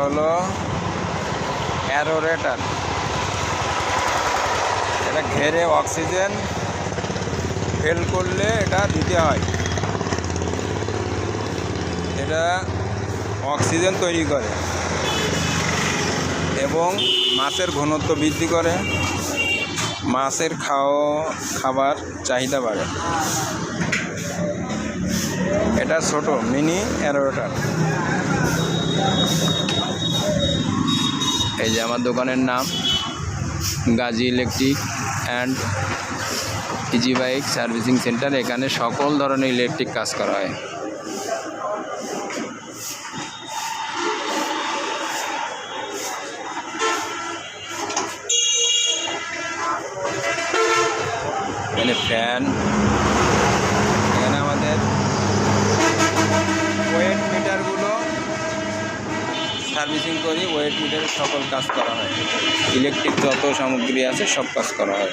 হলো অ্যারোরেটার। এটা ঘেরে অক্সিজেন ফেল করলে এটা দিতে হয়। এটা অক্সিজেন তৈরি করে এবং মাছের ঘনত্ব বৃদ্ধি করে, মাছের খাবার চাহিদা বাড়ে। এটা ছোট মিনি অ্যারোরেটার। এই যে আমার দোকানের নাম Gazi electric and easy bike servicing centre. এখানে সকল ধরনের ইলেকট্রিক কাজ করা হয়। এখানে ফ্যান, এখানে আমাদের ওয়েট মিটারগুলো সার্ভিসিং করি। ওয়েট মিটারের সকল কাজ করা হয়, ইলেকট্রিক যত সামগ্রী আছে সব কাজ করা হয়।